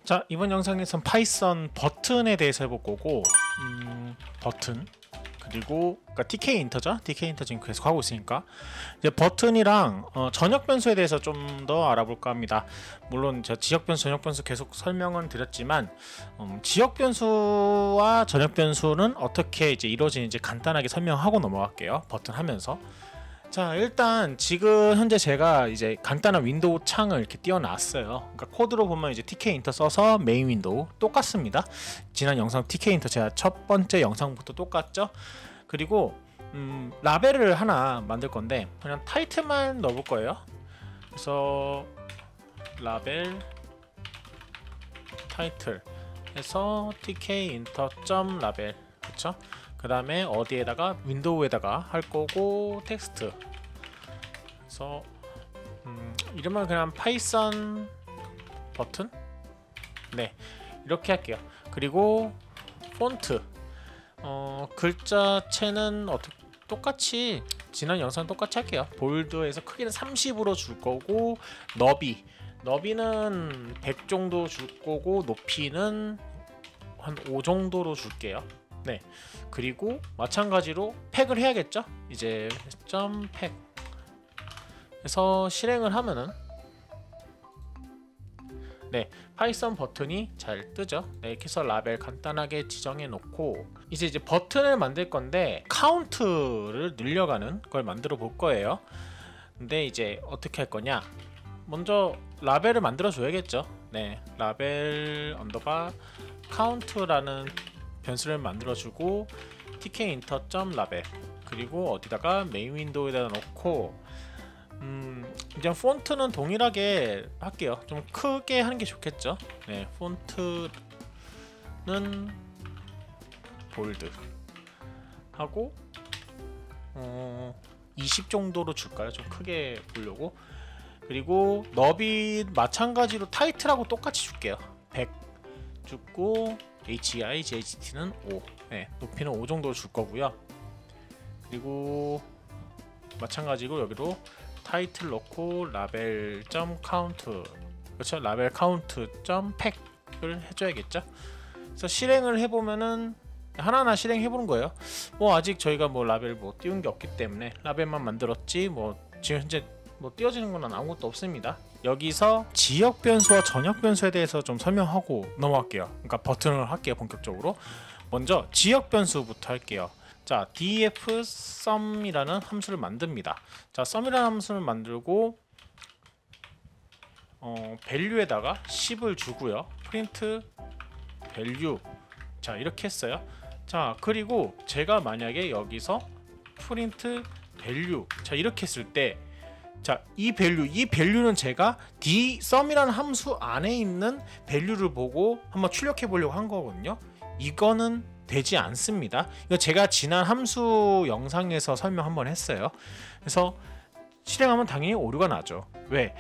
자, 이번 영상에선 파이썬 버튼에 대해서 해볼 거고, 버튼 그리고 그러니까 TK 인터죠. TK 인터 지금 계속 하고 있으니까 이제 버튼이랑 전역 변수에 대해서 좀 더 알아볼까 합니다. 물론 제가 지역 변수, 전역 변수 계속 설명은 드렸지만 지역 변수와 전역 변수는 어떻게 이제 이루어지는지 간단하게 설명하고 넘어갈게요. 버튼 하면서. 자, 일단 지금 현재 제가 이제 간단한 윈도우 창을 이렇게 띄워놨어요. 그러니까 코드로 보면 이제 TK 인터 써서 메인 윈도우 똑같습니다. 지난 영상 TK 인터 제가 첫 번째 영상부터 똑같죠. 그리고 라벨을 하나 만들 건데 그냥 타이틀만 넣어볼 거예요. 그래서 라벨 타이틀 해서 TK 인터 점 라벨, 그쵸? 그 다음에 어디에다가 윈도우에다가 할 거고 텍스트. 그래서 이름은 그냥 파이썬 버튼, 네, 이렇게 할게요. 그리고 폰트 글자체는 똑같이 지난 영상 똑같이 할게요. 볼드에서 크기는 30으로 줄 거고, 너비는 100 정도 줄 거고, 높이는 한 5 정도로 줄게요. 네, 그리고 마찬가지로 팩을 해야겠죠. 이제 점 팩 해서 실행을 하면은 네, 파이썬 버튼이 잘 뜨죠. 네, 이렇게 해서 라벨 간단하게 지정해 놓고 이제 버튼을 만들 건데 카운트를 늘려가는 걸 만들어 볼 거예요. 근데 이제 어떻게 할 거냐, 먼저 라벨을 만들어 줘야겠죠. 네, 라벨 언더바 카운트라는 변수를 만들어주고 TK 인터 점 라벨, 그리고 어디다가 메인 윈도우에다 놓고 이제 폰트는 동일하게 할게요. 좀 크게 하는 게 좋겠죠. 네, 폰트는 볼드 하고 20 정도로 줄까요? 좀 크게 보려고. 그리고 너비 마찬가지로 타이틀하고 똑같이 줄게요. 100 주고 HEI, JHT는 5, 네, 높이는 5 정도 줄 거고요. 그리고 마찬가지로 여기로 타이틀 넣고 라벨 점 카운트, 그렇죠? 라벨 카운트 점 팩을 해줘야겠죠. 그래서 실행을 해보면은 하나하나 실행해보는 거예요. 뭐 아직 저희가 뭐 라벨 뭐 띄운 게 없기 때문에 라벨만 만들었지 뭐 지금 현재 뭐 띄워지는 건 아무것도 없습니다. 여기서 지역 변수와 전역 변수에 대해서 좀 설명하고 넘어갈게요. 그러니까 버튼을 할게요. 본격적으로 먼저 지역 변수부터 할게요. 자, df sum이라는 함수를 만듭니다. 자, sum이라는 함수를 만들고 value에다가 10을 주고요. print value, 자, 이렇게 했어요. 자, 그리고 제가 만약에 여기서 print value, 자, 이렇게 했을 때, 자, 이 value는 제가 dsum이라는 함수 안에 있는 value를 보고 한번 출력해 보려고 한 거거든요. 이거는 되지 않습니다. 이거 제가 지난 함수 영상에서 설명 한번 했어요. 그래서 실행하면 당연히 오류가 나죠. 왜?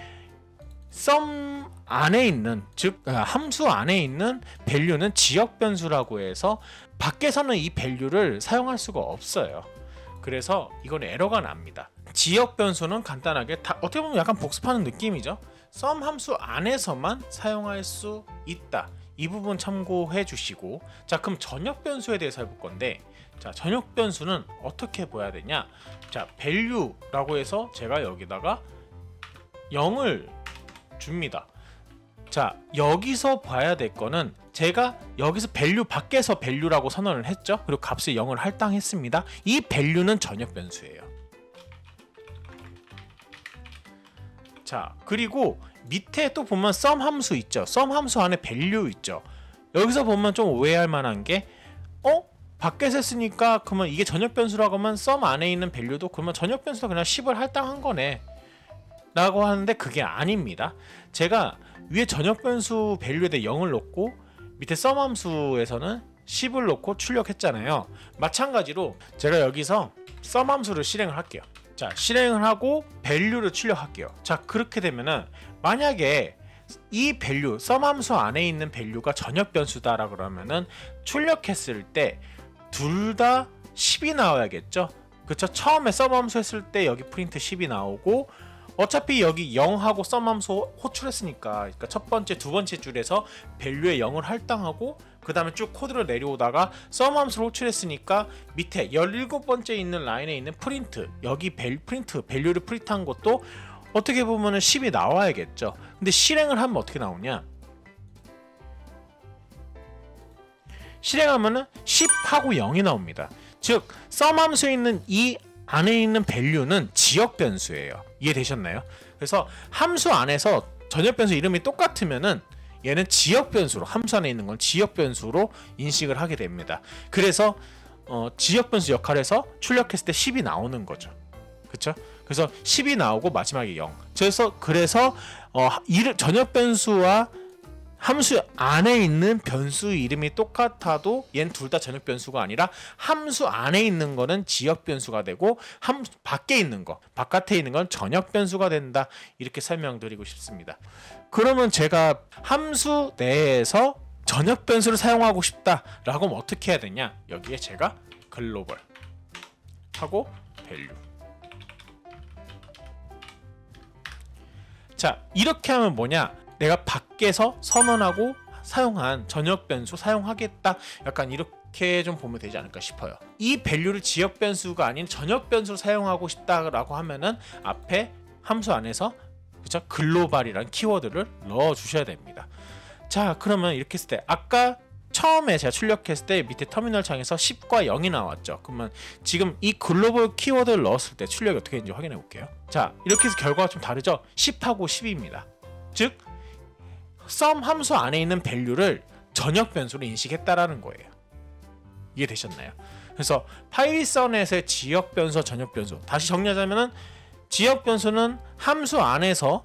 sum 안에 있는, 즉 함수 안에 있는 value는 지역 변수라고 해서 밖에서는 이 value를 사용할 수가 없어요. 그래서 이건 에러가 납니다. 지역 변수는 간단하게 어떻게 보면 약간 복습하는 느낌이죠. sum 함수 안에서만 사용할 수 있다. 이 부분 참고해 주시고, 자, 그럼 전역 변수에 대해서 해볼 건데, 자, 전역 변수는 어떻게 봐야 되냐. 자, value라고 해서 제가 여기다가 0을 줍니다. 자, 여기서 봐야 될 거는 제가 여기서 value 밖에서 value라고 선언을 했죠. 그리고 값을 0을 할당했습니다. 이 value는 전역 변수예요. 자, 그리고 밑에 또 보면 sum 함수 있죠. sum 함수 안에 value 있죠. 여기서 보면 좀 오해할 만한 게 밖에서 했으니까 그러면 이게 전역 변수라고 하면 sum 안에 있는 value도 그러면 전역 변수도 그냥 10을 할당한 거네 라고 하는데 그게 아닙니다. 제가 위에 전역 변수 value에 대해 0을 넣고 밑에 sum 함수에서는 10을 넣고 출력했잖아요. 마찬가지로 제가 여기서 sum 함수를 실행을 할게요. 자, 실행을 하고 value를 출력할게요. 자, 그렇게 되면은 만약에 이 value, sum 함수 안에 있는 value가 전역 변수다라 그러면은 출력했을 때 둘 다 10이 나와야겠죠. 그쵸? 처음에 sum 함수 했을 때 여기 print 10이 나오고 어차피 여기 0하고 썸 함수 호출했으니까, 그러니까 첫 번째, 두 번째 줄에서 밸류에 0을 할당하고 그 다음에 쭉 코드를 내려오다가 썸 함수를 호출했으니까 밑에 17번째 있는 라인에 있는 프린트, 여기 프린트, 밸류를 프린트한 것도 어떻게 보면은 10이 나와야겠죠. 근데 실행을 하면 어떻게 나오냐? 실행하면은 10하고 0이 나옵니다. 즉 썸 함수에 있는 이 안에 있는 밸류는 지역 변수예요. 이해되셨나요? 그래서 함수 안에서 전역 변수 이름이 똑같으면은 얘는 지역 변수로, 함수 안에 있는 건 지역 변수로 인식을 하게 됩니다. 그래서 지역 변수 역할에서 출력했을 때 10이 나오는 거죠. 그쵸? 그래서 10이 나오고 마지막에 0. 그래서 전역 변수와 함수 안에 있는 변수 이름이 똑같아도 얘는 둘 다 전역 변수가 아니라 함수 안에 있는 거는 지역 변수가 되고 밖에 있는 거, 바깥에 있는 건 전역 변수가 된다. 이렇게 설명드리고 싶습니다. 그러면 제가 함수 내에서 전역 변수를 사용하고 싶다라고 하면 어떻게 해야 되냐? 여기에 제가 글로벌 하고 밸류. 자, 이렇게 하면 뭐냐? 내가 밖에서 선언하고 사용한 전역 변수 사용하겠다. 약간 이렇게 좀 보면 되지 않을까 싶어요. 이 밸류를 지역 변수가 아닌 전역 변수로 사용하고 싶다라고 하면은 앞에 함수 안에서 그쵸? 글로벌이라는 키워드를 넣어 주셔야 됩니다. 자, 그러면 이렇게 했을 때 아까 처음에 제가 출력했을 때 밑에 터미널 창에서 10과 0이 나왔죠. 그러면 지금 이 글로벌 키워드를 넣었을 때 출력이 어떻게 되는지 확인해 볼게요. 자, 이렇게 해서 결과가 좀 다르죠? 10하고 10입니다. 즉 썸 함수 안에 있는 밸류를 전역 변수로 인식했다라는 거예요. 이해되셨나요? 그래서 파이썬에서의 지역 변수와 전역 변수, 다시 정리하자면은 지역 변수는 함수 안에서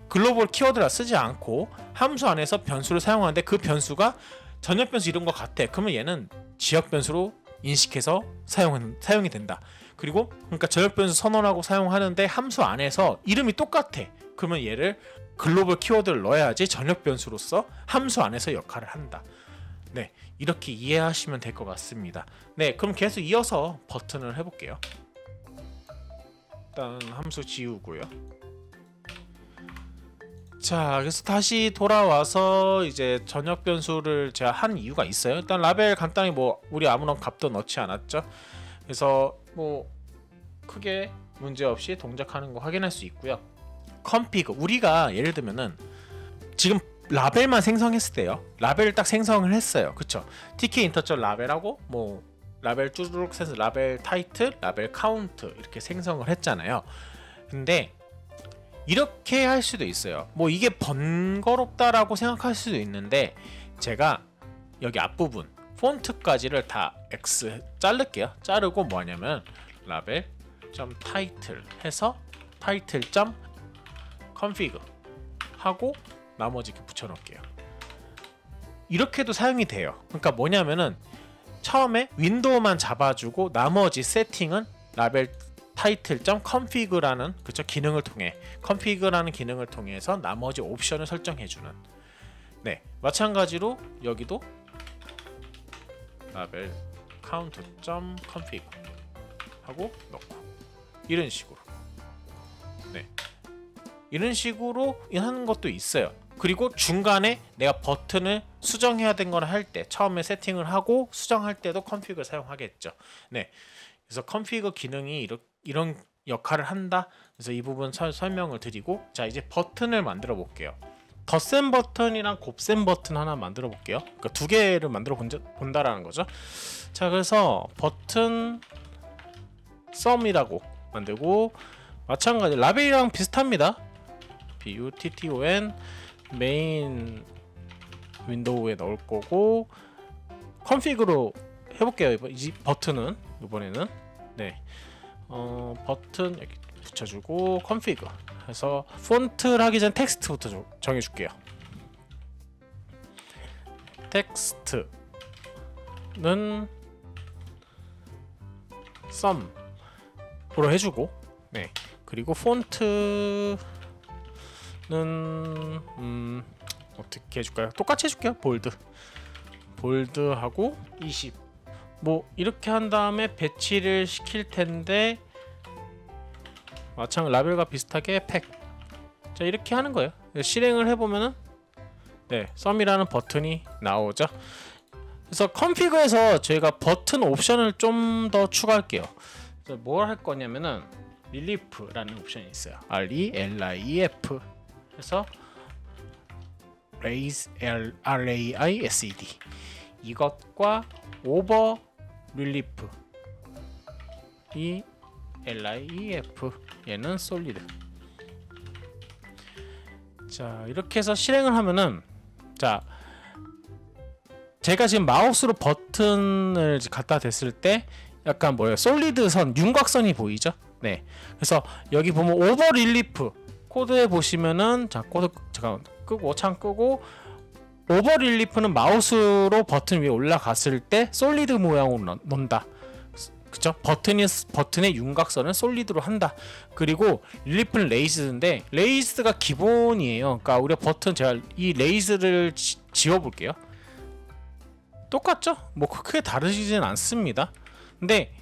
글로벌 키워드라 쓰지 않고 함수 안에서 변수를 사용하는데 그 변수가 전역 변수 이름과 같아. 그러면 얘는 지역 변수로 인식해서 사용이 된다. 그리고 그러니까 전역 변수 선언하고 사용하는데 함수 안에서 이름이 똑같아. 그러면 얘를 글로벌 키워드를 넣어야지 전역 변수로서 함수 안에서 역할을 한다. 네, 이렇게 이해하시면 될 것 같습니다. 네, 그럼 계속 이어서 버튼을 해볼게요. 일단 함수 지우고요. 자, 그래서 다시 돌아와서 이제 전역 변수를 제가 한 이유가 있어요. 일단 라벨 간단히 뭐 우리 아무런 값도 넣지 않았죠. 그래서 뭐 크게 문제없이 동작하는 거 확인할 수 있고요. 컴피그, 우리가 예를 들면은 지금 라벨만 생성했을 때요, 라벨을 딱 생성을 했어요. 그쵸? tk 인터절 라벨하고 뭐 라벨 쭈르륵 센스, 라벨 타이틀, 라벨 카운트 이렇게 생성을 했잖아요. 근데 이렇게 할 수도 있어요. 뭐 이게 번거롭다라고 생각할 수도 있는데 제가 여기 앞부분 폰트까지를 다 X 자를게요. 자르고 뭐 하냐면 라벨 타이틀 해서 타이틀 config 하고 나머지 이렇게 붙여놓을게요. 이렇게도 사용이 돼요. 그러니까 뭐냐면은 처음에 윈도우만 잡아주고 나머지 세팅은 라벨 타이틀 config라는 그쵸 기능을 통해 config라는 기능을 통해서 나머지 옵션을 설정해주는. 네, 마찬가지로 여기도 라벨 count config 하고 넣고 이런 식으로. 네, 이런 식으로 하는 것도 있어요. 그리고 중간에 내가 버튼을 수정해야 된 거를 할 때 처음에 세팅을 하고 수정할 때도 config를 사용하겠죠. 네, 그래서 config 기능이 이런 역할을 한다. 그래서 이 부분 설명을 드리고, 자 이제 버튼을 만들어 볼게요. 덧셈 버튼이랑 곱셈 버튼 하나 만들어 볼게요. 그러니까 두 개를 만들어 본다라는 거죠. 자, 그래서 버튼 썸이라고 만들고, 마찬가지 라벨이랑 비슷합니다. button 메인 윈도우에 넣을 거고, 컨피그로 해볼게요. 이 버튼은 이번에는 네, 버튼 여기 붙여주고 컨피그 해서 폰트를 하기 전 텍스트부터 정해줄게요. 텍스트는 썸으로 해주고, 네, 그리고 폰트는 어떻게 해줄까요? 똑같이 해줄게요. 볼드하고 20. 뭐 이렇게 한 다음에 배치를 시킬 텐데 마찬가지 라벨과 비슷하게 팩. 자, 이렇게 하는 거예요. 실행을 해보면은 네, 썸이라는 버튼이 나오죠. 그래서 컨피그에서 저희가 버튼 옵션을 좀 더 추가할게요. 뭘 할 거냐면은 릴리프라는 옵션이 있어요. RELIEF. 그래서 raise RAISED 이것과 오버 릴리프 이 LIEF 얘는 솔리드. 자, 이렇게 해서 실행을 하면은 자, 제가 지금 마우스로 버튼을 갖다 댔을 때 약간 뭐예요? 솔리드 선, 윤곽선이 보이죠? 네. 그래서 여기 보면 오버 릴리프 코드에 보시면은 자, 코드 잠깐 끄고 창 끄고 오버 릴리프는 마우스로 버튼 위에 올라갔을 때 솔리드 모양으로 넣는다. 그쵸? 버튼의 윤곽선을 솔리드로 한다. 그리고 릴리프는 레이즈인데 레이즈가 기본이에요. 그러니까 우리가 버튼 제가 이 레이즈를 지워볼게요. 똑같죠? 뭐 크게 다르지는 않습니다. 근데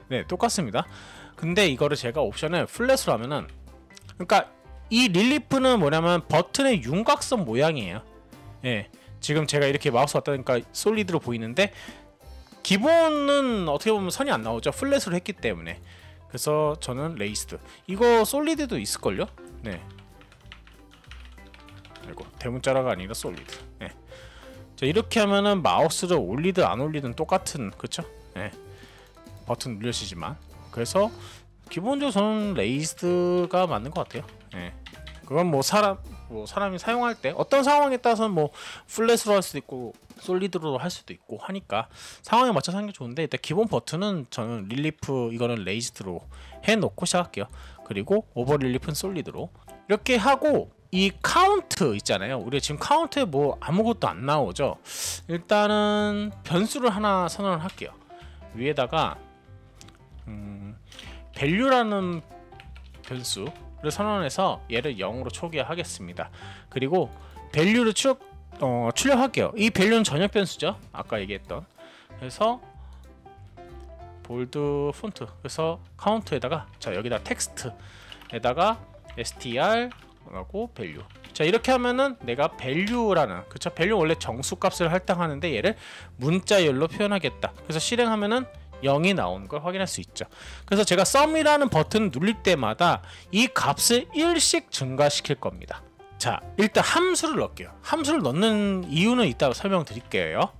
네, 똑같습니다. 근데 이거를 제가 옵션을 플랫으로 하면은 그러니까 이 릴리프는 뭐냐면 버튼의 윤곽선 모양이에요. 예, 지금 제가 이렇게 마우스 왔다 보니까 솔리드로 보이는데 기본은 어떻게 보면 선이 안 나오죠. 플랫으로 했기 때문에. 그래서 저는 레이스드. 이거 솔리드도 있을걸요? 네. 아이고, 대문자라가 아니라 솔리드. 네. 자, 이렇게 하면은 마우스를 올리든 안 올리든 똑같은, 그쵸? 네. 버튼 눌려지지만. 그래서 기본적으로 저는 레이스드가 맞는 것 같아요. 네. 그건 사람이 사용할 때 어떤 상황에 따라서는 뭐 플랫으로 할 수도 있고 솔리드로 할 수도 있고 하니까 상황에 맞춰서 하는 게 좋은데 일단 기본 버튼은 저는 릴리프 이거는 레이스드로 해놓고 시작할게요. 그리고 오버 릴리프는 솔리드로 이렇게 하고 이 카운트 있잖아요. 우리가 지금 카운트에 뭐 아무것도 안 나오죠. 일단은 변수를 하나 선언을 할게요. 위에다가 value라는 변수를 선언해서 얘를 0으로 초기화하겠습니다. 그리고 value를 출력할게요. 이 value는 전역 변수죠. 아까 얘기했던. 그래서 볼드 폰트. 그래서 카운트에다가 자, 여기다 텍스트에다가 str 하고 value. 자, 이렇게 하면은 내가 value라는 그쵸? value 원래 정수값을 할당하는데 얘를 문자열로 표현하겠다. 그래서 실행하면은 0이 나오는 걸 확인할 수 있죠. 그래서 제가 sum이라는 버튼을 누릴 때마다 이 값을 1씩 증가시킬 겁니다. 자, 일단 함수를 넣을게요. 함수를 넣는 이유는 이따가 설명드릴게요.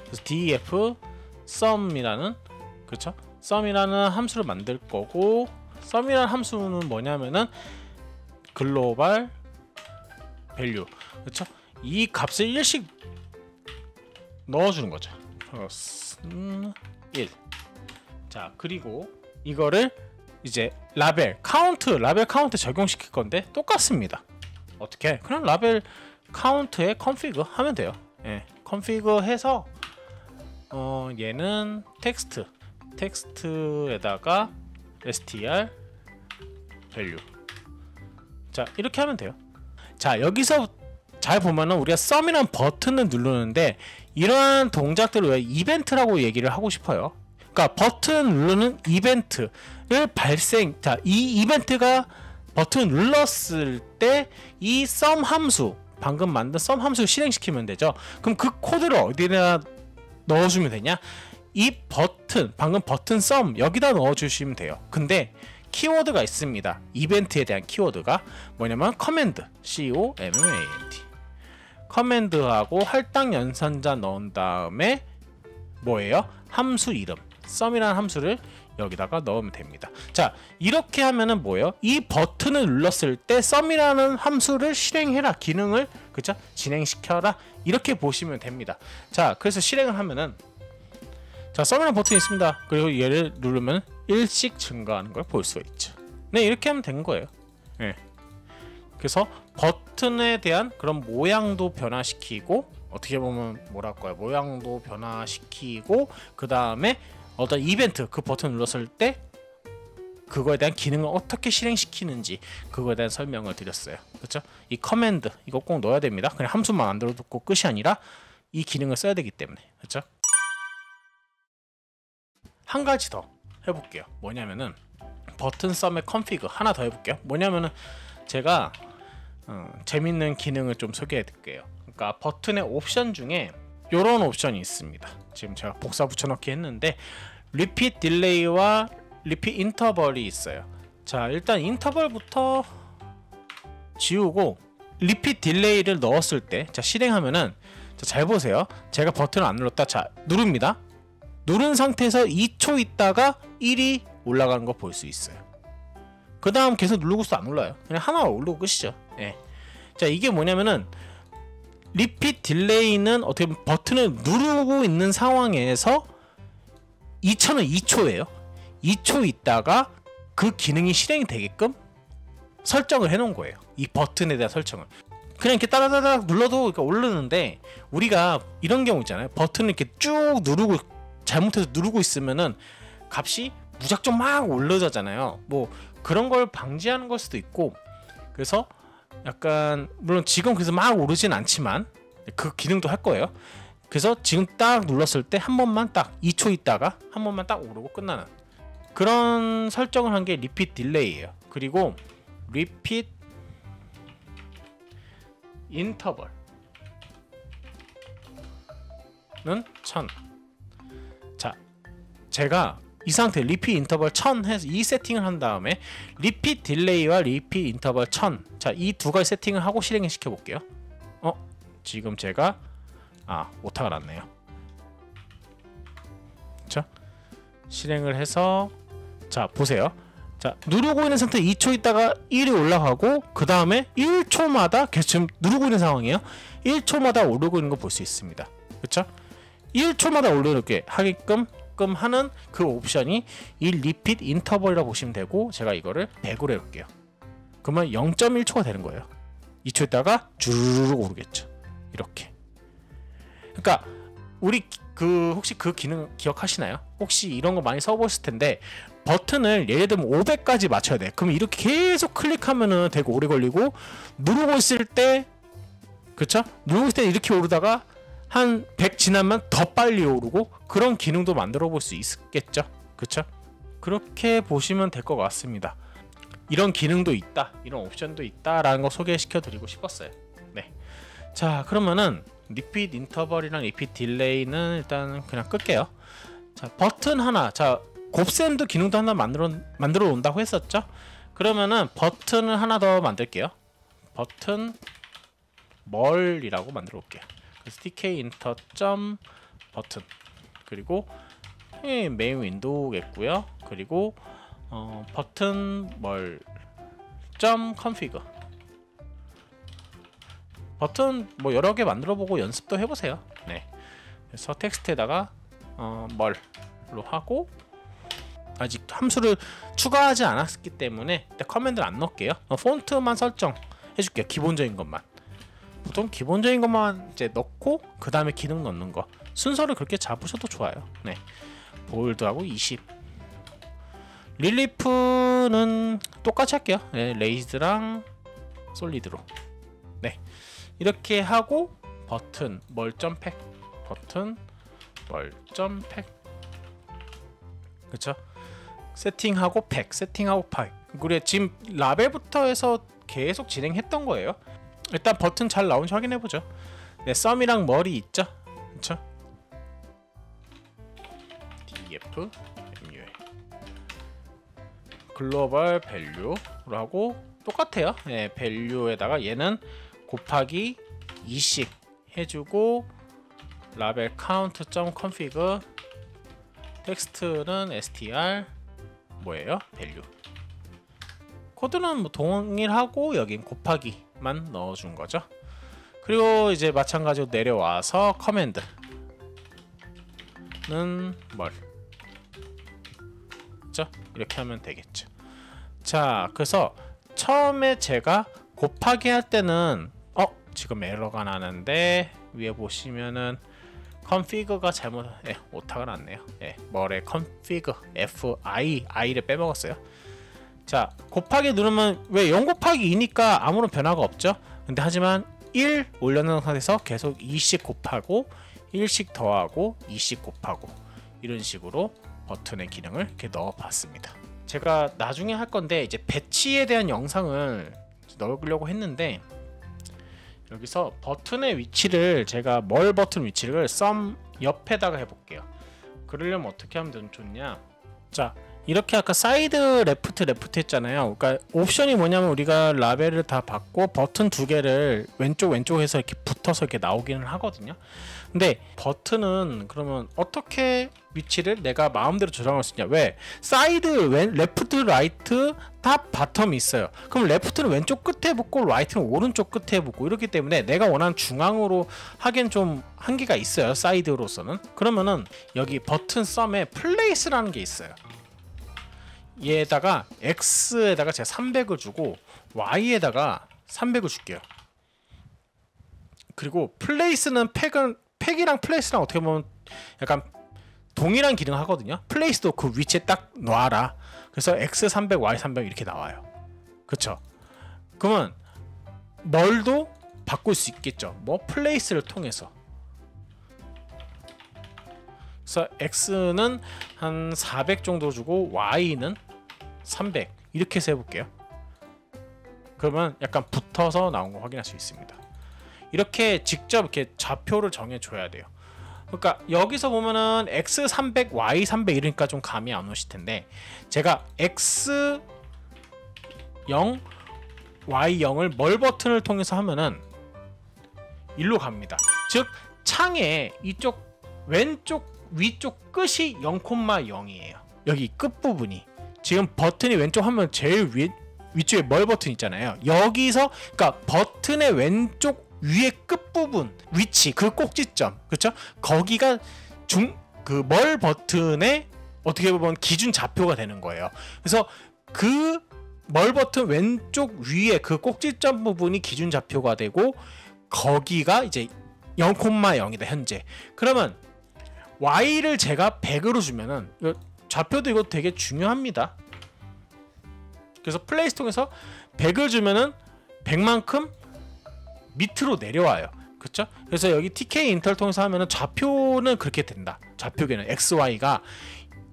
그래서 def sum이라는 그렇죠? sum이라는 함수를 만들 거고 sum이라는 함수는 뭐냐면은 글로벌 value 그렇죠? 이 값을 1씩 넣어주는 거죠. 1. 자, 그리고 이거를 이제 라벨 카운트에 적용시킬 건데 똑같습니다. 어떻게? 그냥 라벨 카운트에 config 하면 돼요. 예, config 해서 얘는 텍스트에다가 str value. 자, 이렇게 하면 돼요. 자, 여기서 잘 보면은 우리가 sum이라는 버튼을 누르는데 이러한 동작들을 왜 이벤트라고 얘기를 하고 싶어요. 그러니까 버튼 누르는 이벤트를 자, 이 이벤트가 버튼 눌렀을 때 이 sum 함수 방금 만든 sum 함수를 실행시키면 되죠. 그럼 그 코드를 어디다 넣어주면 되냐? 이 버튼 방금 버튼 sum 여기다 넣어주시면 돼요. 근데 키워드가 있습니다. 이벤트에 대한 키워드가 뭐냐면 command COMMAND 커맨드하고 할당 연산자 넣은 다음에 뭐예요? 함수 이름 sum이라는 함수를 여기다가 넣으면 됩니다. 자, 이렇게 하면은 뭐예요? 이 버튼을 눌렀을 때 sum이라는 함수를 실행해라 기능을 그쵸? 진행시켜라 이렇게 보시면 됩니다. 자, 그래서 실행을 하면은 자, sum이라는 버튼이 있습니다. 그리고 얘를 누르면 1씩 증가하는 걸 볼 수가 있죠. 네, 이렇게 하면 된 거예요. 네. 그래서 버튼에 대한 그런 모양도 변화시키고 어떻게 보면 뭐랄까요? 모양도 변화시키고 그 다음에 어떤 이벤트 그 버튼 눌렀을 때 그거에 대한 기능을 어떻게 실행시키는지 그거에 대한 설명을 드렸어요. 그렇죠? 이 커맨드 이거 꼭 넣어야 됩니다. 그냥 함수만 만들어두고 끝이 아니라 이 기능을 써야 되기 때문에. 그렇죠? 한 가지 더 해볼게요. 뭐냐면은 버튼 썸의 컨피그 하나 더 해볼게요. 뭐냐면은 제가 재밌는 기능을 좀 소개해 드릴게요. 그러니까 버튼의 옵션 중에 이런 옵션이 있습니다. 지금 제가 복사 붙여넣기 했는데 리핏 딜레이와 리핏 인터벌이 있어요. 자, 일단 인터벌부터 지우고 리핏 딜레이를 넣었을 때, 자, 실행하면은, 자, 잘 보세요. 제가 버튼을 안 눌렀다. 자, 누릅니다. 누른 상태에서 2초 있다가 1이 올라가는 거 볼 수 있어요. 그 다음 계속 누르고 있어도 안 올라요. 그냥 하나 올리고 끝이죠. 예. 자, 이게 뭐냐면은 리핏 딜레이는 어떻게 보면 버튼을 누르고 있는 상황에서 2초는 2초예요. 2초 있다가 그 기능이 실행이 되게끔 설정을 해놓은 거예요. 이 버튼에 대한 설정을. 그냥 이렇게 따라다닥 눌러도 그러니까 오르는데, 우리가 이런 경우 있잖아요. 버튼을 이렇게 쭉 누르고 잘못해서 누르고 있으면은 값이 무작정 막 올라가잖아요. 뭐 그런 걸 방지하는 걸 수도 있고, 그래서 약간 물론 지금 그래서 막 오르진 않지만 그 기능도 할 거예요. 그래서 지금 딱 눌렀을 때 한 번만 딱 2초 있다가 한 번만 딱 오르고 끝나는 그런 설정을 한 게 리핏 딜레이예요. 그리고 리핏 인터벌은 1000. 자, 제가 이 상태 리핏 인터벌 1000 해서 이 세팅을 한 다음에 리핏 딜레이와 리핏 인터벌 1000, 자, 이 두 가지 세팅을 하고 실행을 시켜 볼게요. 지금 제가 오타가 났네요. 자, 실행을 해서, 자, 보세요. 자, 누르고 있는 상태 2초 있다가 1이 올라가고, 그 다음에 1초마다 계속 지금 누르고 있는 상황이에요. 1초마다 오르고 있는 거 볼 수 있습니다. 그쵸? 1초마다 오르게 하게끔 하는 그 옵션이 이 리핏 인터벌이라고 보시면 되고, 제가 이거를 100으로 해볼게요. 그러면 0.1초가 되는 거예요. 2초 있다가 주르륵 오르겠죠. 이렇게. 그러니까 우리 혹시 그 기능 기억하시나요? 혹시 이런 거 많이 써보셨을 텐데, 버튼을 예를 들면 500까지 맞춰야 돼. 그럼 이렇게 계속 클릭하면은 되게 오래 걸리고, 누르고 있을 때, 그쵸? 누르고 있을 때 이렇게 오르다가 한 100 지나면 더 빨리 오르고, 그런 기능도 만들어 볼 수 있겠죠? 그쵸? 그렇게 보시면 될 것 같습니다. 이런 기능도 있다, 이런 옵션도 있다라는 거 소개시켜 드리고 싶었어요. 네. 자, 그러면은 리핏 인터벌이랑 리핏 딜레이는 일단 그냥 끌게요. 자, 버튼 하나, 자, 곱셈도 기능도 하나 만들어 놓는다고 했었죠? 그러면은 버튼을 하나 더 만들게요. 버튼 멀이라고 만들어 볼게요. 그래서 tk 인터 점 버튼, 그리고 메인 윈도우겠고요. 그리고 버튼 멀 점 컨피그. 버튼 뭐 여러 개 만들어 보고 연습도 해보세요. 네. 그래서 텍스트에다가 멀로 하고, 아직 함수를 추가하지 않았기 때문에 커맨드를 안 넣을게요. 폰트만 설정 해줄게요. 기본적인 것만. 보통 기본적인 것만 이제 넣고 그 다음에 기능 넣는 거, 순서를 그렇게 잡으셔도 좋아요. 네. 볼드하고 20. 릴리프는 똑같이 할게요. 네, 레이즈랑 솔리드로. 네. 이렇게 하고 버튼 멀점팩, 버튼 멀점팩, 그쵸? 세팅하고 팩, 세팅하고 파이. 그래, 지금 라벨부터 해서 계속 진행했던 거예요. 일단 버튼 잘 나온지 확인해보죠. 네, 썸이랑 머리 있죠? 그쵸? df MUL 글로벌 밸류로 하고 똑같아요. 네, 밸류에다가 얘는 곱하기 2씩 해주고, 라벨 카운트 점 컨피그, 텍스트는 str 뭐예요? 밸류. 코드는 뭐 동일하고 여긴 곱하기만 넣어준 거죠. 그리고 이제 마찬가지로 내려와서 커맨드는 뭘, 그렇죠? 이렇게 하면 되겠죠. 자, 그래서 처음에 제가 곱하기 할 때는 지금 에러가 나는데, 위에 보시면은 컨피그가 잘못, 오타가 났네요. 멀의 컨피그 i를 빼먹었어요. 자, 곱하기 누르면 왜 0 곱하기 2니까 아무런 변화가 없죠. 근데 하지만 1 올려놓은 상태에서 계속 2씩 곱하고 1씩 더하고 2씩 곱하고, 이런 식으로 버튼의 기능을 이렇게 넣어 봤습니다. 제가 나중에 할 건데 이제 배치에 대한 영상을 넣으려고 했는데 여기서 버튼의 위치를 제가 멀 버튼 위치를 썸 옆에다가 해볼게요. 그러려면 어떻게 하면 좋냐? 자, 이렇게 아까 사이드 레프트 했잖아요. 그러니까 옵션이 뭐냐면 우리가 라벨을 다 받고 버튼 두 개를 왼쪽에서 이렇게 붙어서 이렇게 나오기는 하거든요. 근데 버튼은 그러면 어떻게 위치를 내가 마음대로 조정할 수 있냐? 왜? 사이드, 레프트, 라이트, 탑, 바텀이 있어요. 그럼 레프트는 왼쪽 끝에 붙고 라이트는 오른쪽 끝에 붙고 이렇기 때문에 내가 원하는 중앙으로 하기엔 좀 한계가 있어요. 사이드로서는. 그러면은 여기 버튼 썸에 플레이스라는 게 있어요. 얘에다가 X에다가 제가 300을 주고 Y에다가 300을 줄게요. 그리고 플레이스는 팩이랑 플레이스랑 어떻게 보면 약간 동일한 기능을 하거든요. 플레이스도 그 위치에 딱 놔라. 그래서 X300, Y300 이렇게 나와요. 그쵸? 그러면 멀도 바꿀 수 있겠죠. 뭐 플레이스를 통해서. 그래서 X는 한 400 정도 주고 Y는 300 이렇게 해서 해볼게요. 그러면 약간 붙어서 나온 거 확인할 수 있습니다. 이렇게 직접 이렇게 좌표를 정해줘야 돼요. 그러니까 여기서 보면은 X300, Y300 이러니까 좀 감이 안 오실 텐데 제가 X0, Y0을 멀 버튼을 통해서 하면은 일로 갑니다. 즉 창의 이쪽 왼쪽 위쪽 끝이 0,0이에요. 여기 끝부분이 지금 버튼이 왼쪽 하면 제일 위쪽에 멀 버튼 있잖아요. 여기서 그러니까 버튼의 왼쪽 위의 끝부분 위치 그 꼭지점 그렇죠? 거기가 그 멀 버튼의 어떻게 보면 기준 좌표가 되는 거예요. 그래서 그 멀 버튼 왼쪽 위에 그 꼭지점 부분이 기준 좌표가 되고 거기가 이제 0,0이다 현재. 그러면 Y를 제가 100으로 주면은 좌표도 이거 되게 중요합니다. 그래서 플레이스통에서 100을 주면은 100만큼 밑으로 내려와요. 그렇죠? 그래서 여기 TK 인터를 통해서 하면은 좌표는 그렇게 된다. 좌표계는 XY가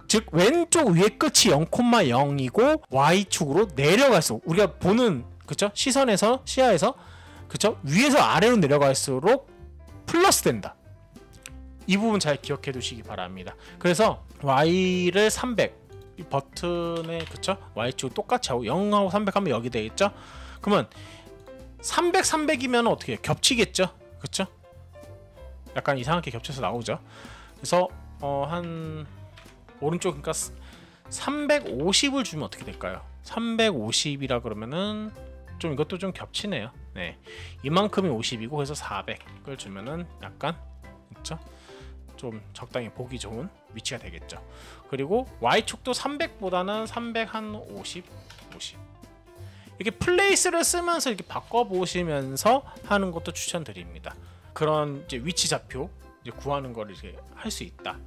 즉 왼쪽 위에 끝이 0,0이고 Y축으로 내려갈수록 우리가 보는 그렇죠? 시야에서 그렇죠? 위에서 아래로 내려갈수록 플러스 된다. 이 부분 잘 기억해 두시기 바랍니다. 그래서 Y를 300 이 버튼에 그쵸? Y축 똑같이 하고 0하고 300 하면 여기 되겠죠? 그러면 300, 300이면 어떻게 해요? 겹치겠죠? 그쵸? 약간 이상하게 겹쳐서 나오죠? 그래서 한 오른쪽 그러니까 350을 주면 어떻게 될까요? 350이라 그러면은 좀 이것도 좀 겹치네요. 네, 이만큼이 50이고 그래서 400을 주면은 약간 그쵸? 좀 적당히 보기 좋은 위치가 되겠죠. 그리고 Y축도 300보다는 300 한 50 이렇게 플레이스를 쓰면서 이렇게 바꿔보시면서 하는 것도 추천드립니다. 그런 이제 위치 좌표 이제 구하는 걸 이제 할 수 있다.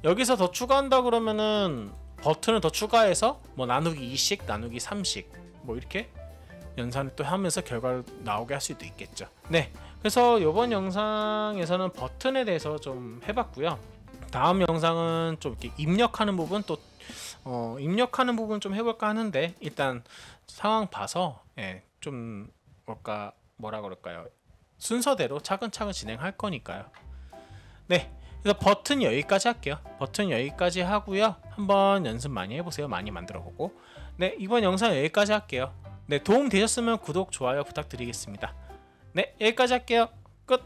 여기서 더 추가한다 그러면은 버튼을 더 추가해서 뭐 나누기 2씩 나누기 3씩 뭐 이렇게 연산을 또 하면서 결과를 나오게 할 수도 있겠죠. 네, 그래서 이번 영상에서는 버튼에 대해서 좀 해봤고요. 다음 영상은 좀 이렇게 입력하는 부분 또 입력하는 부분 좀 해볼까 하는데 일단 상황 봐서 좀 뭐라 그럴까요? 순서대로 차근차근 진행할 거니까요. 네, 그래서 버튼 여기까지 할게요. 버튼 여기까지 하고요. 한번 연습 많이 해보세요. 많이 만들어보고. 네, 이번 영상 여기까지 할게요. 네, 도움 되셨으면 구독, 좋아요 부탁드리겠습니다. 네, 여기까지 할게요. 끝!